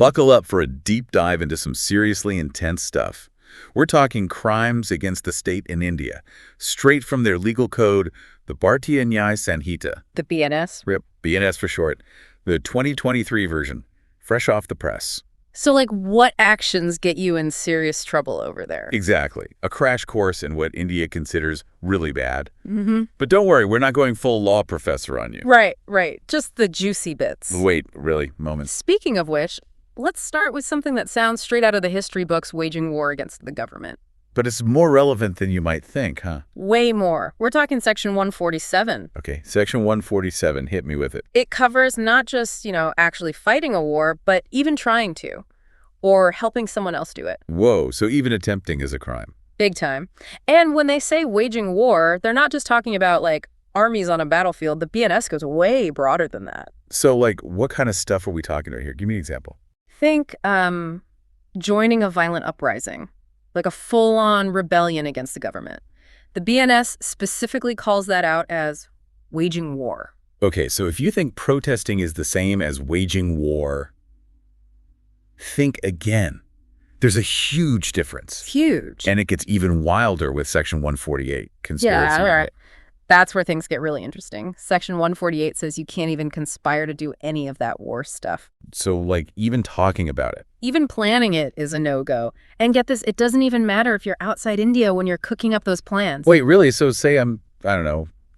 Buckle up for a deep dive into some seriously intense stuff. We're talking crimes against the state in India, straight from their legal code, the Bhartiya Nyay Sanhita. The BNS? Rip, BNS for short. The 2023 version, fresh off the press. So, what actions get you in serious trouble over there? Exactly. A crash course in what India considers really bad. Mm-hmm. But don't worry, we're not going full law professor on you. Right. Just the juicy bits. Wait, really? Moment. Speaking of which, let's start with something that sounds straight out of the history books waging war against the government. But it's more relevant than you might think, huh? Way more. We're talking Section 147. Okay, Section 147, hit me with it. It covers not just, actually fighting a war, but even trying to, or helping someone else do it. Whoa, so even attempting is a crime. Big time. And when they say waging war, they're not just talking about, armies on a battlefield. The BNS goes way broader than that. So, what kind of stuff are we talking about here? Give me an example. Think joining a violent uprising, like a full-on rebellion against the government. The BNS specifically calls that out as waging war. Okay, so if you think protesting is the same as waging war, think again. There's a huge difference. Huge. And it gets even wilder with Section 148, conspiracy. Yeah, right. That's where things get really interesting. Section 148 says you can't even conspire to do any of that war stuff. So, even talking about it. Even planning it is a no-go. And get this, it doesn't even matter if you're outside India when you're cooking up those plans. Wait, really? So say I'm,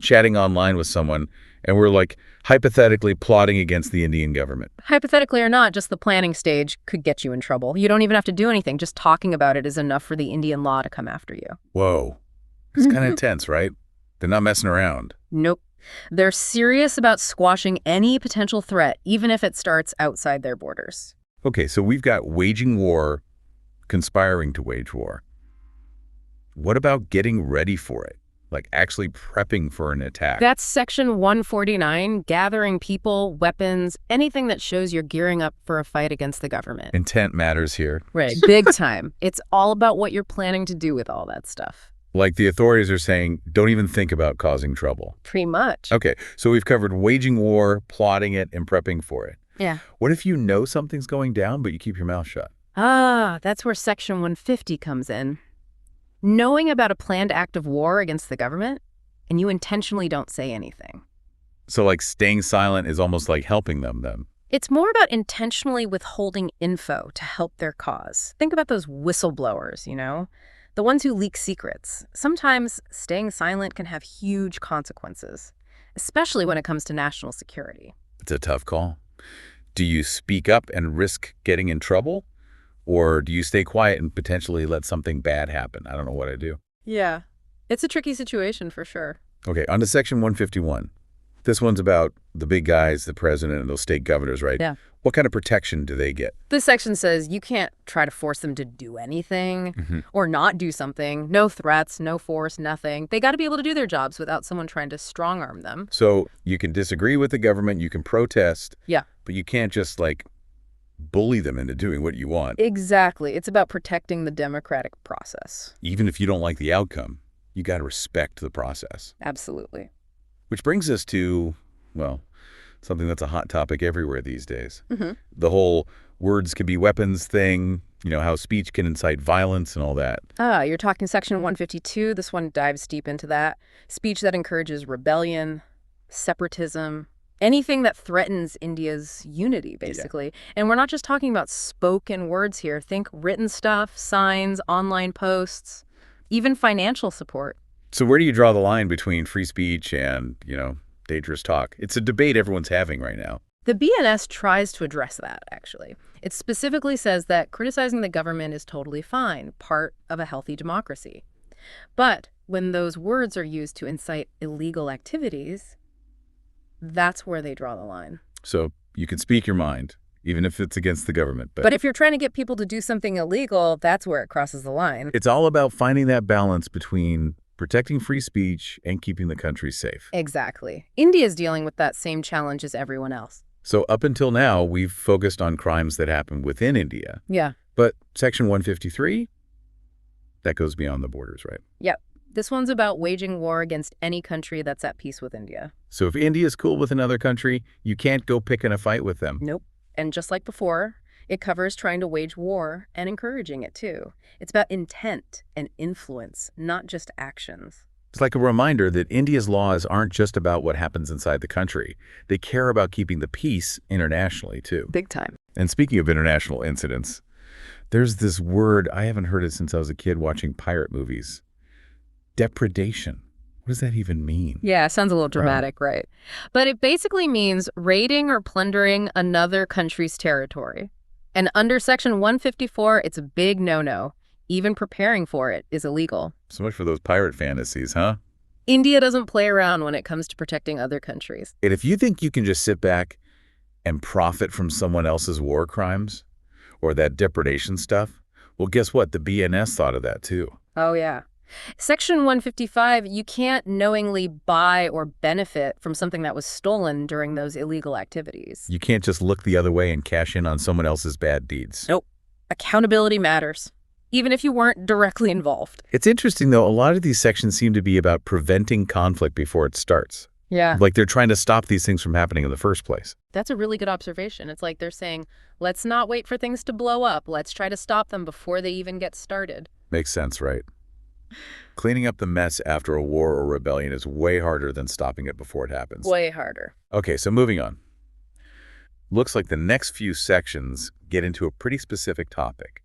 chatting online with someone, and we're, hypothetically plotting against the Indian government. Hypothetically or not, just the planning stage could get you in trouble. You don't even have to do anything. Just talking about it is enough for the Indian law to come after you. Whoa. It's kind of intense, right? They're not messing around. Nope. They're serious about squashing any potential threat, even if it starts outside their borders. Okay, so we've got waging war, conspiring to wage war. What about getting ready for it? Actually prepping for an attack? That's Section 149, gathering people, weapons, anything that shows you're gearing up for a fight against the government. Intent matters here. Right, big time. It's all about what you're planning to do with all that stuff. The authorities are saying, don't even think about causing trouble. Pretty much. Okay, so we've covered waging war, plotting it, and prepping for it. Yeah. What if you know something's going down, but you keep your mouth shut? That's where Section 150 comes in. Knowing about a planned act of war against the government, and you intentionally don't say anything. So, staying silent is almost like helping them, then? It's more about intentionally withholding info to help their cause. Think about those whistleblowers, the ones who leak secrets. Sometimes staying silent can have huge consequences, especially when it comes to national security. It's a tough call. Do you speak up and risk getting in trouble? Or do you stay quiet and potentially let something bad happen? I don't know what I do. Yeah, it's a tricky situation for sure. Okay, on to Section 151. This one's about the big guys, the president and those state governors, right? Yeah. What kind of protection do they get? This section says you can't try to force them to do anything or not do something. No threats, no force, nothing. They got to be able to do their jobs without someone trying to strong-arm them. So you can disagree with the government, you can protest. Yeah. But you can't just, bully them into doing what you want. Exactly. It's about protecting the democratic process. Even if you don't like the outcome, you got to respect the process. Absolutely. Which brings us to, something that's a hot topic everywhere these days. The whole words can be weapons thing, how speech can incite violence and all that. You're talking Section 152. This one dives deep into that. Speech that encourages rebellion, separatism, anything that threatens India's unity, basically. Yeah. And we're not just talking about spoken words here. Think written stuff, signs, online posts, even financial support. So where do you draw the line between free speech and, dangerous talk? It's a debate everyone's having right now. The BNS tries to address that, actually. It specifically says that criticizing the government is totally fine, part of a healthy democracy. But when those words are used to incite illegal activities, that's where they draw the line. So you can speak your mind, even if it's against the government. But if you're trying to get people to do something illegal, that's where it crosses the line. It's all about finding that balance between protecting free speech and keeping the country safe. Exactly. India's dealing with that same challenge as everyone else. So up until now, we've focused on crimes that happen within India. Yeah. But Section 153, that goes beyond the borders, right? Yep. This one's about waging war against any country that's at peace with India. So if India's cool with another country, you can't go pick in a fight with them. Nope. And just like before, It covers trying to wage war and encouraging it, too. It's about intent and influence, not just actions. It's like a reminder that India's laws aren't just about what happens inside the country. They care about keeping the peace internationally, too. Big time. And speaking of international incidents, there's this word, I haven't heard it since I was a kid watching pirate movies. Depredation. What does that even mean? Yeah, sounds a little dramatic, right? But it basically means raiding or plundering another country's territory. And under Section 154, it's a big no-no. Even preparing for it is illegal. So much for those pirate fantasies, huh? India doesn't play around when it comes to protecting other countries. And if you think you can just sit back and profit from someone else's war crimes or that depredation stuff, well, guess what? The BNS thought of that, too. Oh, yeah. Section 155, you can't knowingly buy or benefit from something that was stolen during those illegal activities. You can't just look the other way and cash in on someone else's bad deeds. Nope. Accountability matters, even if you weren't directly involved. It's interesting, though, a lot of these sections seem to be about preventing conflict before it starts. Yeah. Like they're trying to stop these things from happening in the first place. That's a really good observation. It's like they're saying, let's not wait for things to blow up. Let's try to stop them before they even get started. Makes sense, right? Cleaning up the mess after a war or rebellion is way harder than stopping it before it happens. Way harder. Okay, so moving on. Looks like the next few sections get into a pretty specific topic.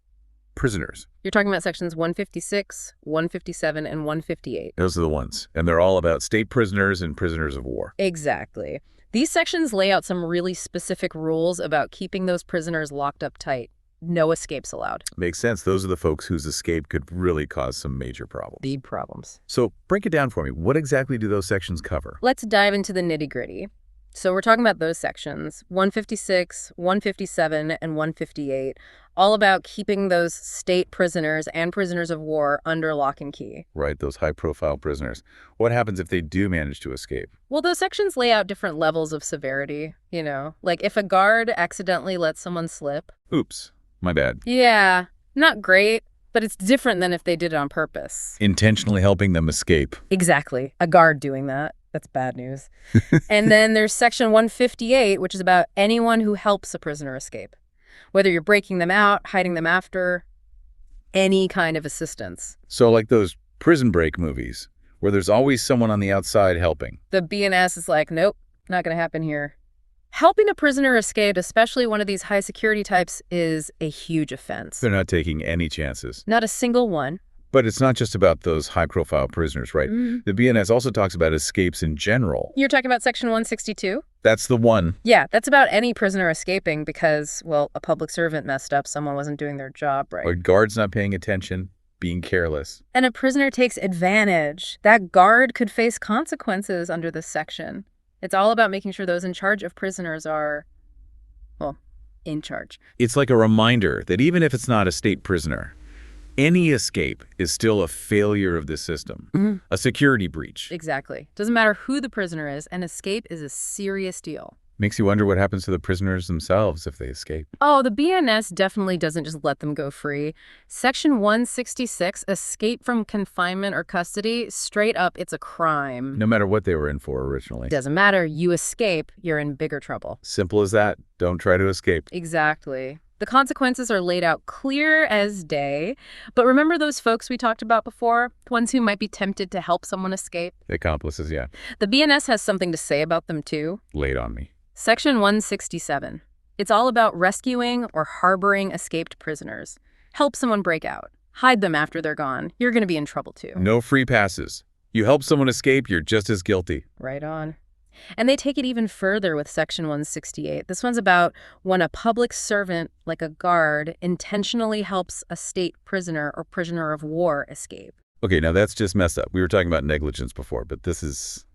Prisoners. You're talking about sections 156, 157, and 158. Those are the ones. And they're all about state prisoners and prisoners of war. Exactly. These sections lay out some really specific rules about keeping those prisoners locked up tight. No escapes allowed. Makes sense. Those are the folks whose escape could really cause some major problems. Big problems. So break it down for me. What exactly do those sections cover? Let's dive into the nitty-gritty. So we're talking about those sections, 156, 157, and 158, all about keeping those state prisoners and prisoners of war under lock and key. Right, those high-profile prisoners. What happens if they do manage to escape? Well, those sections lay out different levels of severity, you know. Like if a guard accidentally lets someone slip. Oops, my bad. Yeah, not great, but it's different than if they did it on purpose. Intentionally helping them escape. Exactly. A guard doing that. That's bad news. And then there's section 158, which is about anyone who helps a prisoner escape. Whether you're breaking them out, hiding them after, any kind of assistance. So like those prison break movies, where there's always someone on the outside helping. The BNS is like, nope, not going to happen here. Helping a prisoner escape, especially one of these high security types, is a huge offense. They're not taking any chances. Not a single one. But it's not just about those high-profile prisoners, right? The BNS also talks about escapes in general. You're talking about section 162? That's the one. Yeah, that's about any prisoner escaping because, well, a public servant messed up, someone wasn't doing their job right. Or guards not paying attention, being careless. And a prisoner takes advantage. That guard could face consequences under this section. It's all about making sure those in charge of prisoners are, well, in charge. It's like a reminder that even if it's not a state prisoner, any escape is still a failure of the system, a security breach. Exactly. Doesn't matter who the prisoner is, an escape is a serious deal. Makes you wonder what happens to the prisoners themselves if they escape. Oh, the BNS definitely doesn't just let them go free. Section 166, escape from confinement or custody, straight up, it's a crime. No matter what they were in for originally. Doesn't matter. You escape, you're in bigger trouble. Simple as that. Don't try to escape. Exactly. The consequences are laid out clear as day. But remember those folks we talked about before? Ones who might be tempted to help someone escape? The accomplices, yeah. The BNS has something to say about them, too. Lay it on me. Section 167. It's all about rescuing or harboring escaped prisoners. Help someone break out. Hide them after they're gone. You're going to be in trouble, too. No free passes. You help someone escape, you're just as guilty. Right on. And they take it even further with Section 168. This one's about when a public servant, like a guard, intentionally helps a state prisoner or prisoner of war escape. Okay, now that's just messed up. We were talking about negligence before, but this is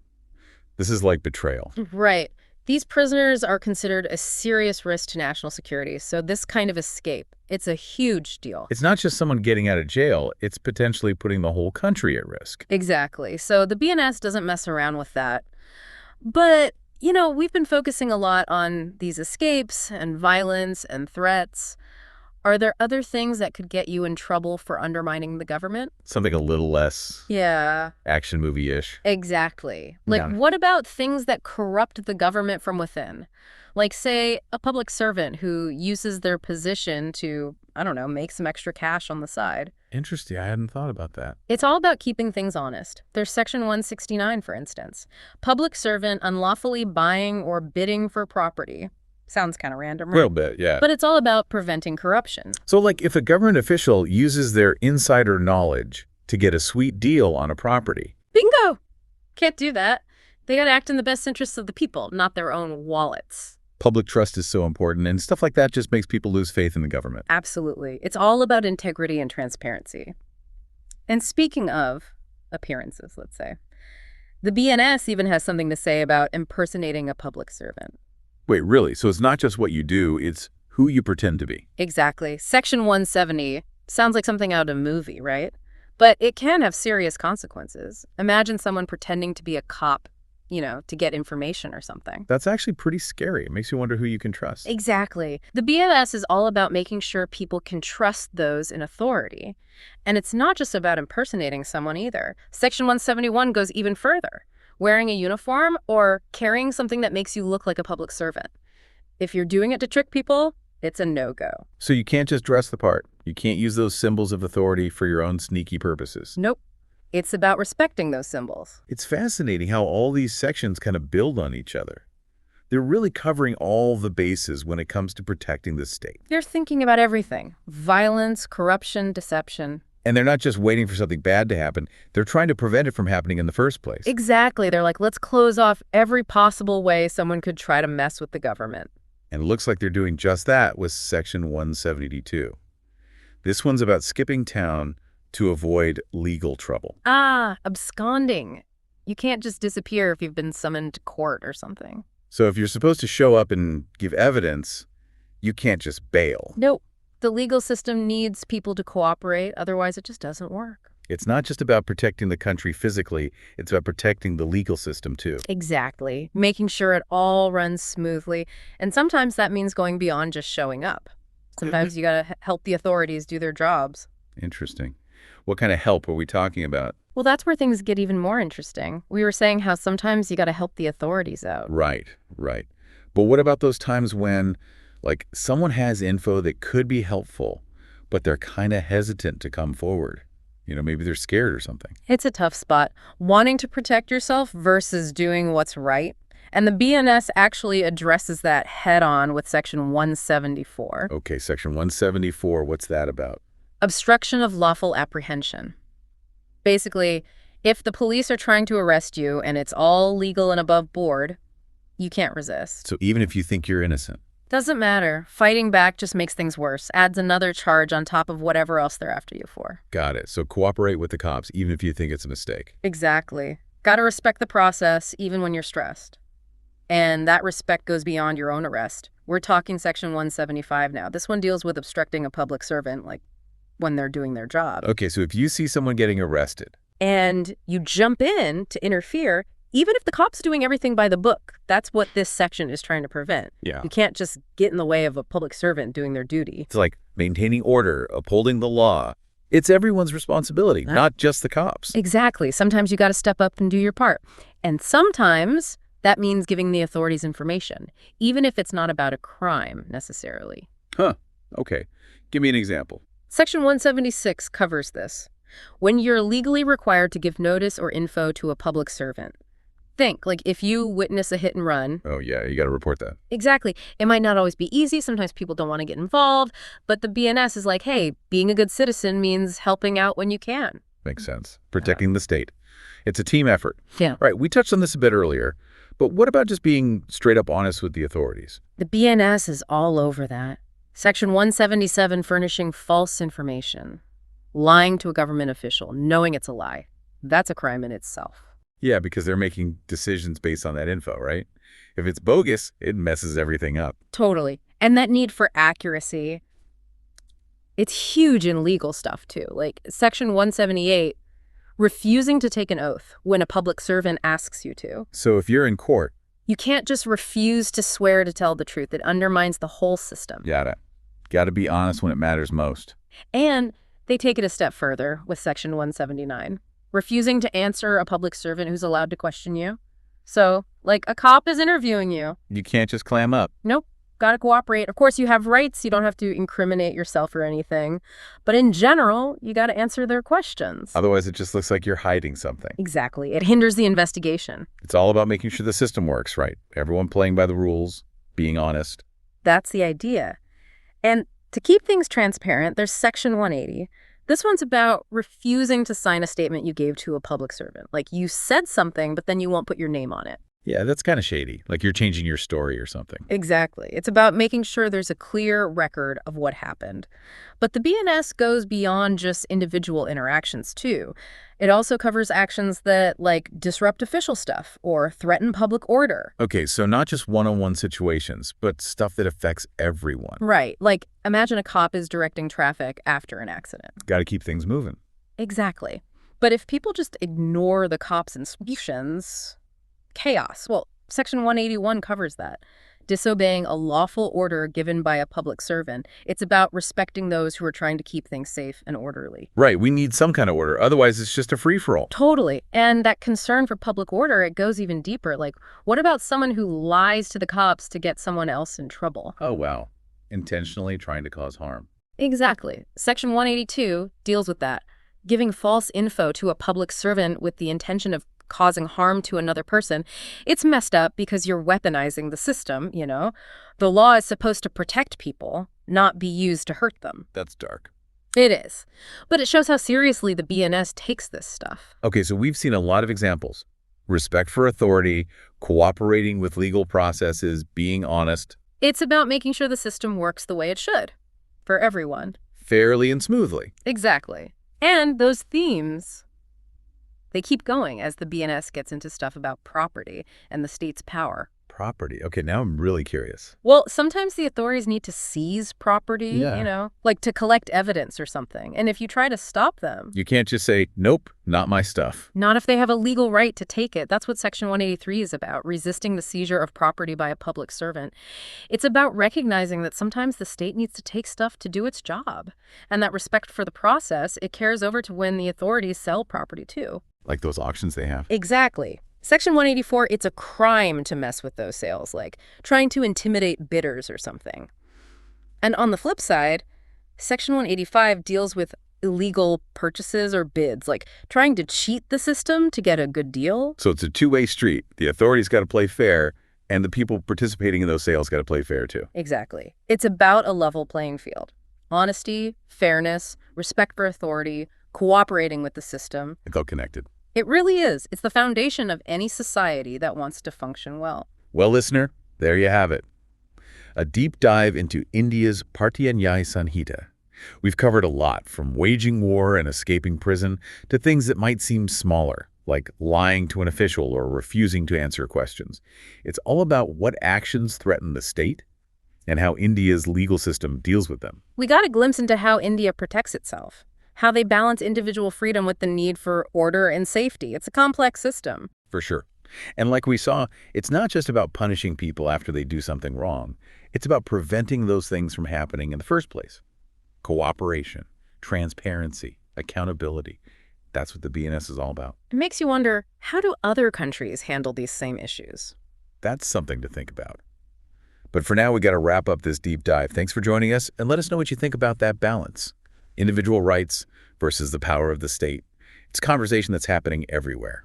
like betrayal. Right. These prisoners are considered a serious risk to national security, so this kind of escape, it's a huge deal. It's not just someone getting out of jail, it's potentially putting the whole country at risk. Exactly. So the BNS doesn't mess around with that. But, you know, we've been focusing a lot on these escapes and violence and threats. Are there other things that could get you in trouble for undermining the government? Something a little less action movie-ish. Exactly. Like, what about things that corrupt the government from within? Like, say, a public servant who uses their position to, I don't know, make some extra cash on the side. Interesting. I hadn't thought about that. It's all about keeping things honest. There's Section 169, for instance. Public servant unlawfully buying or bidding for property. Sounds kind of random, right? A little bit, yeah. But it's all about preventing corruption. So, like, if a government official uses their insider knowledge to get a sweet deal on a property. Bingo! Can't do that. They got to act in the best interests of the people, not their own wallets. Public trust is so important, and stuff like that just makes people lose faith in the government. Absolutely. It's all about integrity and transparency. And speaking of appearances, let's say, the BNS even has something to say about impersonating a public servant. Wait, really? So it's not just what you do, it's who you pretend to be. Exactly. Section 170 sounds like something out of a movie, right? But it can have serious consequences. Imagine someone pretending to be a cop, to get information or something. That's actually pretty scary. It makes you wonder who you can trust. Exactly. The BNS is all about making sure people can trust those in authority. And it's not just about impersonating someone either. Section 171 goes even further. Wearing a uniform or carrying something that makes you look like a public servant. If you're doing it to trick people, it's a no-go. So you can't just dress the part. You can't use those symbols of authority for your own sneaky purposes. Nope. It's about respecting those symbols. It's fascinating how all these sections kind of build on each other. They're really covering all the bases when it comes to protecting the state. They're thinking about everything. Violence, corruption, deception. And they're not just waiting for something bad to happen. They're trying to prevent it from happening in the first place. Exactly. They're like, let's close off every possible way someone could try to mess with the government. And it looks like they're doing just that with Section 172. This one's about skipping town to avoid legal trouble. Absconding. You can't just disappear if you've been summoned to court or something. So if you're supposed to show up and give evidence, you can't just bail. Nope. The legal system needs people to cooperate, otherwise it just doesn't work. It's not just about protecting the country physically, it's about protecting the legal system too. Exactly. Making sure it all runs smoothly. And sometimes that means going beyond just showing up. Sometimes you gotta help the authorities do their jobs. Interesting. What kind of help are we talking about? Well, that's where things get even more interesting. We were saying how sometimes you gotta help the authorities out. Right. But what about those times when, like, someone has info that could be helpful, but they're kind of hesitant to come forward? Maybe they're scared or something. It's a tough spot. Wanting to protect yourself versus doing what's right. And the BNS actually addresses that head-on with Section 174. Okay, Section 174, what's that about? Obstruction of lawful apprehension. Basically, if the police are trying to arrest you and it's all legal and above board, you can't resist. So even if you think you're innocent? Doesn't matter. Fighting back just makes things worse. Adds another charge on top of whatever else they're after you for. Got it. So cooperate with the cops even if you think it's a mistake. Exactly. Gotta respect the process even when you're stressed. And that respect goes beyond your own arrest. We're talking Section 175 now. This one deals with obstructing a public servant, like when they're doing their job. Okay, so if you see someone getting arrested and you jump in to interfere, even if the cop's doing everything by the book, that's what this section is trying to prevent. Yeah. You can't just get in the way of a public servant doing their duty. It's like maintaining order, upholding the law. It's everyone's responsibility, not just the cops. Exactly. Sometimes you got to step up and do your part. And sometimes that means giving the authorities information, even if it's not about a crime necessarily. Huh. Okay. Give me an example. Section 176 covers this. When you're legally required to give notice or info to a public servant. Think, like if you witness a hit and run. Oh, yeah, you got to report that. Exactly. It might not always be easy. Sometimes people don't want to get involved. But the BNS is like, hey, being a good citizen means helping out when you can. Makes sense. Protecting the state. It's a team effort. Yeah. Right. We touched on this a bit earlier. But what about just being straight up honest with the authorities? The BNS is all over that. Section 177, furnishing false information. Lying to a government official, knowing it's a lie. That's a crime in itself. Yeah, because they're making decisions based on that info, right? If it's bogus, it messes everything up. Totally. And that need for accuracy, it's huge in legal stuff, too. Like Section 178, refusing to take an oath when a public servant asks you to. So if you're in court, you can't just refuse to swear to tell the truth. It undermines the whole system. Got to be honest when it matters most. And they take it a step further with Section 179. Refusing to answer a public servant who's allowed to question you. So, like, a cop is interviewing you. You can't just clam up. Nope. Gotta cooperate. Of course, you have rights. You don't have to incriminate yourself or anything. But in general, you gotta answer their questions. Otherwise, it just looks like you're hiding something. Exactly. It hinders the investigation. It's all about making sure the system works right. Everyone playing by the rules, being honest. That's the idea. And to keep things transparent, there's Section 180. This one's about refusing to sign a statement you gave to a public servant. Like, you said something, but then you won't put your name on it. Yeah, that's kind of shady. Like you're changing your story or something. Exactly. It's about making sure there's a clear record of what happened. But the BNS goes beyond just individual interactions, too. It also covers actions that, like, disrupt official stuff or threaten public order. Okay, so not just one-on-one situations, but stuff that affects everyone. Right. Like, imagine a cop is directing traffic after an accident. Got to keep things moving. Exactly. But if people just ignore the cop's instructions, chaos. Well, Section 181 covers that. Disobeying a lawful order given by a public servant. It's about respecting those who are trying to keep things safe and orderly. Right, we need some kind of order. Otherwise, it's just a free-for-all. Totally. And that concern for public order, it goes even deeper. Like, what about someone who lies to the cops to get someone else in trouble? Oh, wow. Intentionally trying to cause harm. Exactly. Section 182 deals with that. Giving false info to a public servant with the intention of causing harm to another person. It's messed up because you're weaponizing the system, you know? The law is supposed to protect people, not be used to hurt them. That's dark. It is. But it shows how seriously the BNS takes this stuff. Okay, so we've seen a lot of examples. Respect for authority, cooperating with legal processes, being honest. It's about making sure the system works the way it should, for everyone. Fairly and smoothly. Exactly. And those themes, they keep going as the BNS gets into stuff about property and the state's power. Property. Okay, now I'm really curious. Well, sometimes the authorities need to seize property, Yeah. you know, like to collect evidence or something. And if you try to stop them, You can't just say, nope, not my stuff. not if they have a legal right to take it. That's what Section 183 is about, resisting the seizure of property by a public servant. It's about recognizing that sometimes the state needs to take stuff to do its job. And that respect for the process, it carries over to when the authorities sell property too. Like those auctions they have. Exactly. Section 184, it's a crime to mess with those sales, like trying to intimidate bidders or something. And on the flip side, Section 185 deals with illegal purchases or bids, like trying to cheat the system to get a good deal. So it's a two-way street. The authorities got to play fair, and the people participating in those sales got to play fair too. Exactly. It's about a level playing field. Honesty, fairness, respect for authority, cooperating with the system. It's all connected. It really is. It's the foundation of any society that wants to function well. Well, listener, there you have it. A deep dive into India's Bhartiya Nyay Sanhita. We've covered a lot, from waging war and escaping prison to things that might seem smaller, like lying to an official or refusing to answer questions. It's all about what actions threaten the state and how India's legal system deals with them. We got a glimpse into how India protects itself, how they balance individual freedom with the need for order and safety. It's a complex system. For sure. And like we saw, it's not just about punishing people after they do something wrong. It's about preventing those things from happening in the first place. Cooperation, transparency, accountability. That's what the BNS is all about. It makes you wonder, how do other countries handle these same issues? That's something to think about. But for now, we got to wrap up this deep dive. Thanks for joining us, and let us know what you think about that balance. Individual rights versus the power of the state. It's a conversation that's happening everywhere.